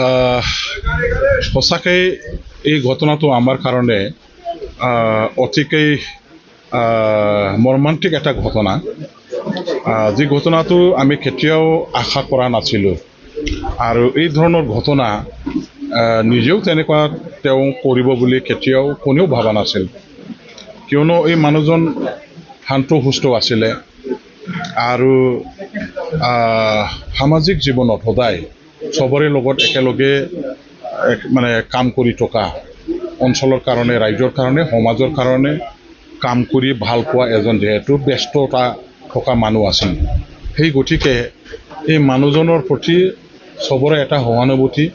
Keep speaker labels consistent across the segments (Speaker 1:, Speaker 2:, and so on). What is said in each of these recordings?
Speaker 1: আহ, সঁচাকৈ এই ঘটনাটো আমাৰ কাৰণে অতিকৈ মৰ্মান্তিক এটা ঘটনা। যি ঘটনাটো আমি কেতিয়াও আশা কৰা নাছিলোঁ আৰু এই ধৰণৰ ঘটনা নিজেও তেনেকুৱা তেওঁ কৰিব বুলি কেতিয়াও কোনেও ভবা নাছিল, কিয়নো এই মানুহজন শান্ত সুস্থ আছিলে আৰু সামাজিক জীৱনত সদায় চবৰে লগত একেলগে মানে কাম কৰি থকা, অঞ্চলৰ কাৰণে, ৰাইজৰ কাৰণে, সমাজৰ কাৰণে কাম কৰি ভাল পোৱা এজন যিহেতু ব্যস্ততা থকা মানুহ আছিল, সেই গতিকে এই মানুহজনৰ প্ৰতি চবৰে এটা সহানুভূতি,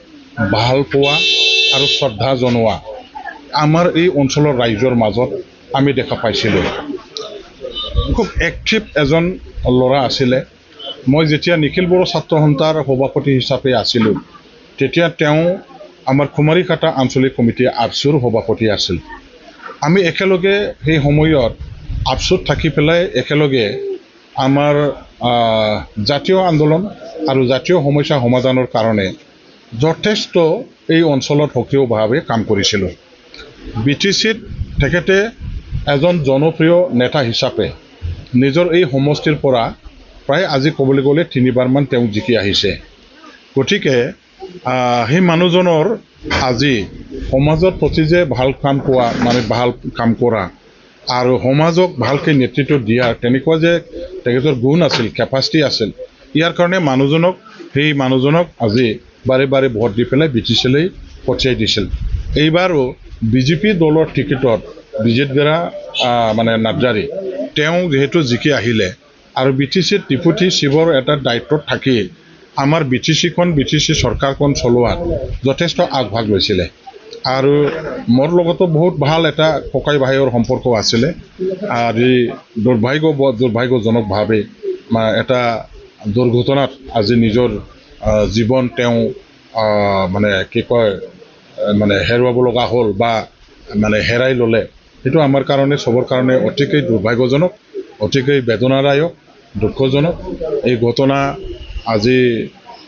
Speaker 1: ভাল পোৱা আৰু শ্ৰদ্ধা জনোৱা আমাৰ এই অঞ্চলৰ ৰাইজৰ মাজত আমি দেখা পাইছিলোঁ। খুব এক্টিভ এজন ল'ৰা আছিলে। মই যেতিয়া নিখিল বড়ো ছাত্ৰ সন্থাৰ সভাপতি হিচাপে আছিলোঁ, তেতিয়া তেওঁ আমাৰ কুমাৰীঘাটা আঞ্চলিক কমিটি আপচুৰ সভাপতি আছিল। আমি একেলগে সেই সময়ত আপচুত থাকি পেলাই একেলগে আমাৰ জাতীয় আন্দোলন আৰু জাতীয় সমস্যা সমাধানৰ কাৰণে যথেষ্ট এই অঞ্চলত সক্ৰিয়ভাৱে কাম কৰিছিলোঁ। BTCত তেখেতে এজন জনপ্ৰিয় নেতা হিচাপে নিজৰ এই সমষ্টিৰ পৰা প্ৰায় আজি ক'বলৈ গ'লে 3বাৰমান তেওঁ জিকি আহিছে। গতিকে সেই মানুহজনৰ আজি সমাজৰ প্ৰতি যে ভাল কাম পোৱা, মানে ভাল কাম কৰা আৰু সমাজক ভালকৈ নেতৃত্ব দিয়াৰ তেনেকুৱা যে তেখেতৰ গুণ আছিল, কেপাচিটি আছিল, ইয়াৰ কাৰণে সেই মানুহজনক আজি বাৰে বাৰে ভোট দি পেলাই BTCলৈ পঠিয়াই দিছিল। এইবাৰো BJP দলৰ টিকেটত বিজেত বেৰা মানে নাৰ্জাৰী তেওঁ যিহেতু জিকি আহিলে আৰু BTCত ডেপুটি চিফৰ এটা দায়িত্বত থাকি আমাৰ BTC চৰকাৰখন চলোৱাত যথেষ্ট আগভাগ লৈছিলে আৰু মোৰ লগতো বহুত ভাল এটা ককাই ভাইৰ সম্পৰ্ক আছিলে। আৰু দুৰ্ভাগ্যজনকভাৱে এটা দুৰ্ঘটনাত আজি নিজৰ জীৱন তেওঁ মানে কি কয় মানে হেৰুৱাব লগা হ'ল বা মানে হেৰাই ল'লে। সেইটো আমাৰ কাৰণে, চবৰ কাৰণে অতিকৈ দুৰ্ভাগ্যজনক, অতিকৈ বেদনাদায়ক, দুঃখজনক। এই ঘটনা আজি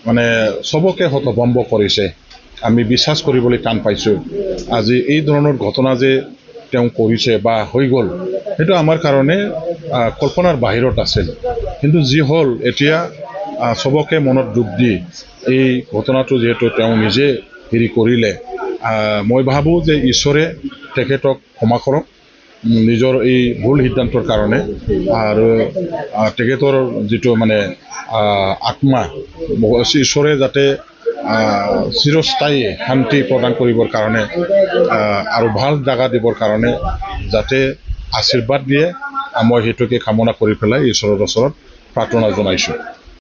Speaker 1: মানে চবকে হতভম্ব কৰিছে। আমি বিশ্বাস কৰিবলৈ টান পাইছোঁ। আজি এই ধৰণৰ ঘটনা যে তেওঁ কৰিছে বা হৈ গ'ল, সেইটো আমাৰ কাৰণে কল্পনাৰ বাহিৰত আছিল। কিন্তু যি হ'ল, এতিয়া চবকে মনত দুখ দি এই ঘটনাটো যিহেতু তেওঁ নিজে কৰিলে, মই ভাবোঁ যে ঈশ্বৰে তেখেতক ক্ষমা কৰক নিজৰ এই ভুল সিদ্ধান্তৰ কাৰণে আৰু তেখেতৰ যিটো মানে আত্মা, ঈশ্বৰে যাতে চিৰস্থায়ী শান্তি প্ৰদান কৰিবৰ কাৰণে আৰু ভাল জাগা দিবৰ কাৰণে যাতে আশীৰ্বাদ দিয়ে, মই সেইটোকে কামনা কৰি পেলাই ঈশ্বৰৰ ওচৰত প্ৰাৰ্থনা জনাইছোঁ।